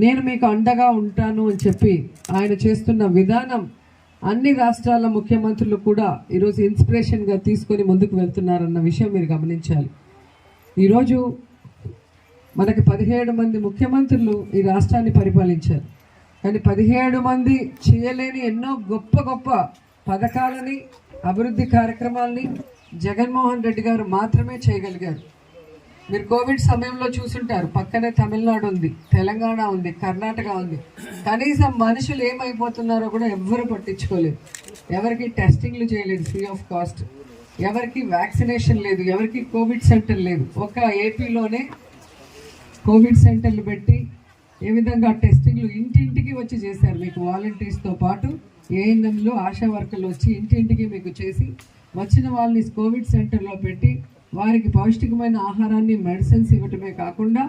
నేను మీకు అండగా ఉంటాను అని చెప్పి ఆయన చేస్తున్న విధానం అన్ని రాష్ట్రాల ముఖ్యమంత్రులు కూడా ఈరోజు ఇన్స్పిరేషన్గా తీసుకొని ముందుకు వెళ్తున్నారన్న విషయం మీరు గమనించాలి. ఈరోజు మనకి 17 మంది ముఖ్యమంత్రులు ఈ రాష్ట్రాన్ని పరిపాలించారు. కానీ 17 మంది చేయలేని ఎన్నో గొప్ప గొప్ప పథకాలని, అభివృద్ధి కార్యక్రమాలని జగన్మోహన్ రెడ్డి గారు మాత్రమే చేయగలిగారు. మీరు కోవిడ్ సమయంలో చూసుంటారు, పక్కనే తమిళనాడు ఉంది, తెలంగాణ ఉంది, కర్ణాటక ఉంది. కనీసం మనుషులు ఏమైపోతున్నారో కూడా ఎవ్వరు పట్టించుకోలేదు. ఎవరికి టెస్టింగ్లు చేయలేదు ఫ్రీ ఆఫ్ కాస్ట్, ఎవరికి వ్యాక్సినేషన్ లేదు, ఎవరికి కోవిడ్ సెంటర్ లేదు. ఒక ఏపీలోనే కోవిడ్ సెంటర్లు పెట్టి ఏ విధంగా టెస్టింగ్లు ఇంటింటికి వచ్చి చేశారు. మీకు వాలంటీర్స్తో పాటు ఏఎన్ఎంలు, ఆశా వర్కర్లు వచ్చి ఇంటింటికి మీకు చేసి వచ్చిన వాళ్ళని కోవిడ్ సెంటర్లో పెట్టి వారికి పౌష్టికమైన ఆహారాన్ని, మెడిసిన్స్ ఇవ్వటమే కాకుండా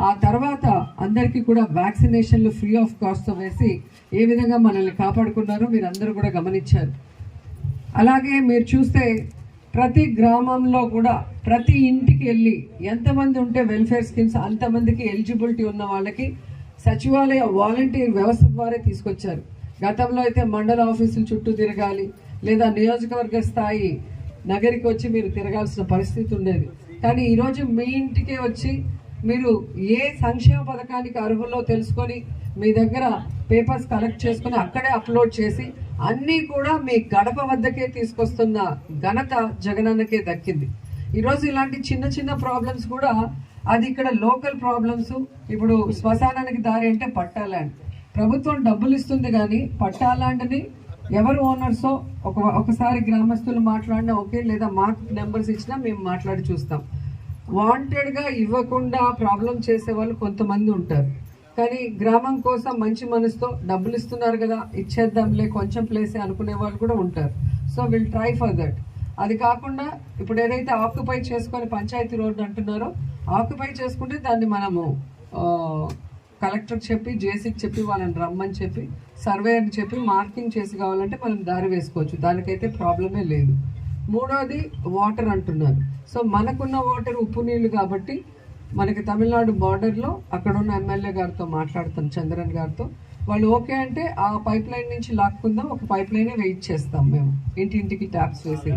ఆ తర్వాత అందరికీ కూడా వ్యాక్సినేషన్లు ఫ్రీ ఆఫ్ కాస్ట్తో వేసి ఏ విధంగా మనల్ని కాపాడుకున్నారో మీరు అందరూ కూడా గమనించారు. అలాగే మీరు చూస్తే ప్రతి గ్రామంలో కూడా ప్రతి ఇంటికి వెళ్ళి ఎంతమంది ఉంటే వెల్ఫేర్ స్కీమ్స్ అంతమందికి ఎలిజిబిలిటీ ఉన్న వాళ్ళకి సచివాలయ వాలంటీర్ వ్యవస్థ ద్వారా తీసుకొచ్చారు. గతంలో అయితే మండల ఆఫీసుల చుట్టూ తిరగాలి, లేదా నియోజకవర్గ స్థాయి నగరికి వచ్చి మీరు తిరగాల్సిన పరిస్థితి ఉండేది. కానీ ఈరోజు మీ ఇంటికే వచ్చి మీరు ఏ సంక్షేమ పథకానికి అర్హుల్లో తెలుసుకొని మీ దగ్గర పేపర్స్ కలెక్ట్ చేసుకొని అక్కడే అప్లోడ్ చేసి అన్నీ కూడా మీ గడప వద్దకే తీసుకొస్తున్న ఘనత జగనన్నకే దక్కింది. ఈరోజు ఇలాంటి చిన్న చిన్న ప్రాబ్లమ్స్ కూడా అది ఇక్కడ లోకల్ ప్రాబ్లమ్స్. ఇప్పుడు శ్మశానానికి దారి అంటే పట్టా ల్యాండ్, ప్రభుత్వం డబ్బులు ఇస్తుంది కానీ పట్టా ల్యాండ్ని ఎవరు ఓనర్సో ఒకసారి గ్రామస్తులు మాట్లాడినా ఓకే, లేదా మాకు నెంబర్స్ ఇచ్చినా మేము మాట్లాడి చూస్తాం. వాంటెడ్గా ఇవ్వకుండా ప్రాబ్లం చేసే వాళ్ళు కొంతమంది ఉంటారు. కానీ గ్రామం కోసం మంచి మనసుతో డబ్బులు ఇస్తున్నారు కదా ఇచ్చేద్దాంలే కొంచెం ప్లేసే అనుకునే వాళ్ళు కూడా ఉంటారు. So will try for that. అది కాకుండా ఇప్పుడు ఏదైతే ఆక్యుపై చేసుకొని పంచాయతీ రోడ్డు అంటున్నారో ఆక్యుపై చేసుకుంటే దాన్ని మనము కలెక్టర్కి చెప్పి, జేసీకి చెప్పి, వాళ్ళని రమ్మని చెప్పి, సర్వేయర్ని చెప్పి మార్కింగ్ చేసి కావాలంటే మనం దారి వేసుకోవచ్చు. దానికైతే ప్రాబ్లమే లేదు. మూడోది వాటర్ అంటున్నారు. సో మనకున్న వాటర్ ఉప్పు నీళ్ళు కాబట్టి మనకి తమిళనాడు బార్డర్లో అక్కడ ఉన్న ఎమ్మెల్యే గారితో మాట్లాడతాం, చంద్రన్ గారితో. వాళ్ళు ఓకే అంటే ఆ పైప్ లైన్ నుంచి లాక్కుందాం, ఒక పైప్ లైనే వెయిట్ చేస్తాం మేము ఇంటింటికి ట్యాప్స్ వేసి.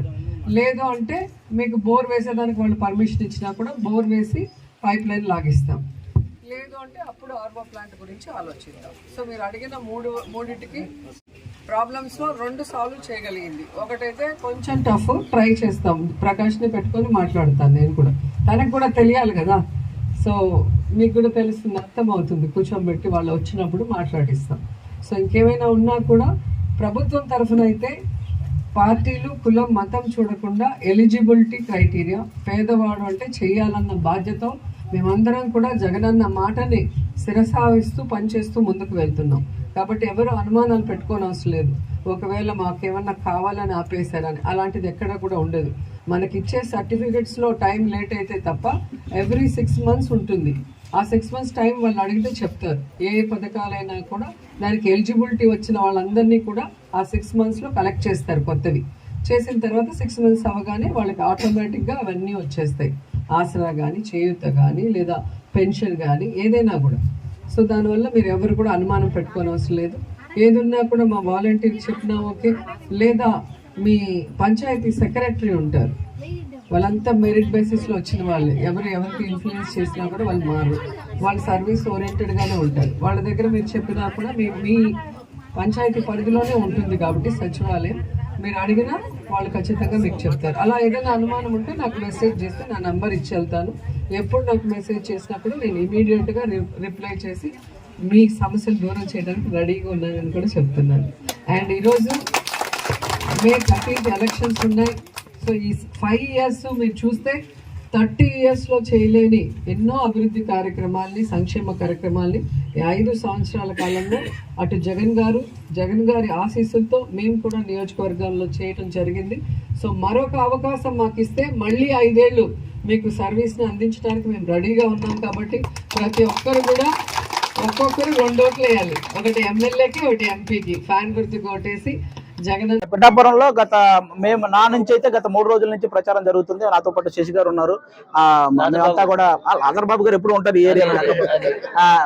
లేదు అంటే మీకు బోర్ వేసేదానికి వాళ్ళు పర్మిషన్ ఇచ్చినా కూడా బోర్ వేసి పైప్ లైన్ లాగిస్తాం. లేదు అంటే అప్పుడు ఆర్వో ప్లాంట్ గురించి ఆలోచిద్దాం. సో మీరు అడిగిన మూడింటికి ప్రాబ్లమ్స్లో 2 సాల్వ్ చేయగలిగింది. ఒకటైతే కొంచెం టఫ్, ట్రై చేస్తాం. ప్రకాష్ని పెట్టుకొని మాట్లాడతాను నేను కూడా, తనకు కూడా తెలియాలి కదా. సో మీకు కూడా తెలుస్తుంది, అర్థం అవుతుంది. కూర్చోబెట్టి వాళ్ళు వచ్చినప్పుడు మాట్లాడిస్తాం. సో ఇంకేమైనా ఉన్నా కూడా ప్రభుత్వం తరఫున అయితే పార్టీలు, కులం, మతం చూడకుండా ఎలిజిబిలిటీ క్రైటీరియా, పేదవాడు అంటే చేయాలన్న బాధ్యత మేమందరం కూడా జగనన్న మాటని శిరసావిస్తూ పనిచేస్తూ ముందుకు వెళ్తున్నాం. కాబట్టి ఎవరు అనుమానాలు పెట్టుకోని అవసరం లేదు. ఒకవేళ మాకేమన్నా కావాలని ఆపేశారని అలాంటిది ఎక్కడ కూడా ఉండదు. మనకిచ్చే సర్టిఫికెట్స్లో టైం లేట్ అయితే తప్ప ఎవ్రీ 6 months ఉంటుంది. ఆ 6 months టైం వాళ్ళు అడిగితే చెప్తారు. ఏ పథకాలైనా కూడా దానికి ఎలిజిబిలిటీ వచ్చిన వాళ్ళందరినీ కూడా ఆ 6 monthsలో కలెక్ట్ చేస్తారు. కొత్తవి చేసిన తర్వాత 6 months అవ్వగానే వాళ్ళకి ఆటోమేటిక్గా అవన్నీ వచ్చేస్తాయి. ఆసరా కానీ, చేయూత కానీ, లేదా పెన్షన్ కానీ, ఏదైనా కూడా. సో దానివల్ల మీరు ఎవరు కూడా అనుమానం పెట్టుకోని అవసరం లేదు. ఏదున్నా కూడా మా వాలంటీర్ చెప్పినా ఓకే, లేదా మీ పంచాయతీ సెక్రటరీ ఉంటారు, వాళ్ళంతా మెరిట్ బేసిస్లో వచ్చిన వాళ్ళే. ఎవరికి ఇన్ఫ్లుయెన్స్ చేసినా కూడా వాళ్ళు మారు, వాళ్ళు సర్వీస్ ఓరియంటెడ్గానే ఉంటారు. వాళ్ళ దగ్గర మీరు చెప్పినా కూడా మీ పంచాయతీ పరిధిలోనే ఉంటుంది కాబట్టి సచివాలయం, మీరు అడిగినా వాళ్ళు ఖచ్చితంగా మీకు చెప్తారు. అలా ఏదైనా అనుమానం ఉంటే నాకు మెసేజ్ చేస్తే నా నంబర్ ఇచ్చి వెళ్తాను. ఎప్పుడు నాకు మెసేజ్ చేసినప్పుడు నేను ఇమీడియట్గా రిప్లై చేసి మీ సమస్యలు దూరం చేయడానికి రెడీగా ఉన్నానని కూడా చెప్తున్నాను. అండ్ ఈరోజు May 13th ఎలక్షన్స్ ఉన్నాయి. సో ఈ 5 years మీరు చూస్తే 30 yearsలో చేయలేని ఎన్నో అభివృద్ధి కార్యక్రమాల్ని, సంక్షేమ కార్యక్రమాల్ని 5 సంవత్సరాల కాలంలో అటు జగన్ గారి ఆశీస్సులతో మేము కూడా నియోజకవర్గాల్లో చేయటం జరిగింది. సో మరొక అవకాశం మాకు ఇస్తే మళ్ళీ 5 ఏళ్ళు మీకు సర్వీస్ని అందించడానికి మేము రెడీగా ఉన్నాం. కాబట్టి ప్రతి ఒక్కరు కూడా ఒక్కొక్కరు 2 ఓట్లు వేయాలి. ఒకటి ఎమ్మెల్యేకి, ఒకటి ఎంపీకి. ఫ్యాన్ గుర్తుకు ఓటేసి జగన్ పిఠాపురంలో నా నుంచి అయితే గత 3 రోజుల నుంచి ప్రచారం జరుగుతుంది. నాతో పాటు శశి గారు ఉన్నారు. మేమంతా కూడా ఆదర్ బాబు గారు ఎప్పుడు ఉంటారు ఈ ఏరియాలో.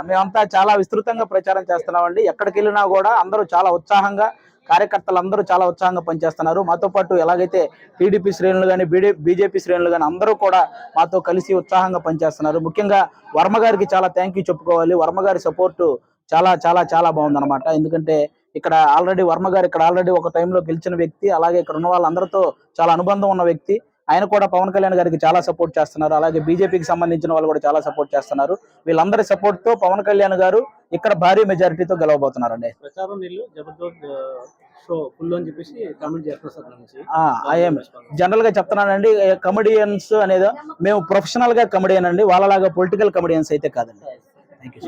మేమంతా చాలా విస్తృతంగా ప్రచారం చేస్తున్నామండి. ఎక్కడికి వెళ్ళినా కూడా అందరూ చాలా ఉత్సాహంగా, కార్యకర్తలు అందరూ చాలా ఉత్సాహంగా పనిచేస్తున్నారు. మాతో పాటు ఎలాగైతే టీడీపీ శ్రేణులు కానీ బీజేపీ శ్రేణులు కానీ అందరూ కూడా మాతో కలిసి ఉత్సాహంగా పనిచేస్తున్నారు. ముఖ్యంగా వర్మ గారికి చాలా థ్యాంక్ యూ చెప్పుకోవాలి. వర్మ గారి సపోర్టు చాలా చాలా చాలా బాగుందన్నమాట. ఎందుకంటే ఇక్కడ ఆల్రెడీ వర్మ గారు ఇక్కడ ఆల్రెడీ ఒక టైంలో గెలిచిన వ్యక్తి. అలాగే ఇక్కడ ఉన్న వాళ్ళందరితో చాలా అనుబంధం ఉన్న వ్యక్తి. ఆయన కూడా పవన్ కళ్యాణ్ గారికి చాలా సపోర్ట్ చేస్తున్నారు. అలాగే బీజేపీకి సంబంధించిన వాళ్ళు కూడా చాలా సపోర్ట్ చేస్తున్నారు. వీళ్ళందరి సపోర్ట్ తో పవన్ కళ్యాణ్ గారు ఇక్కడ భారీ మెజారిటీతో గెలవబోతున్నారండి. జనరల్ గా చెప్తున్నానండి, కమెడియన్స్ అనేది మేము ప్రొఫెషనల్ గా కమెడియన్ అండి, వాళ్ళలాగా పొలిటికల్ కమెడియన్స్ అయితే కాదండి. Thank you.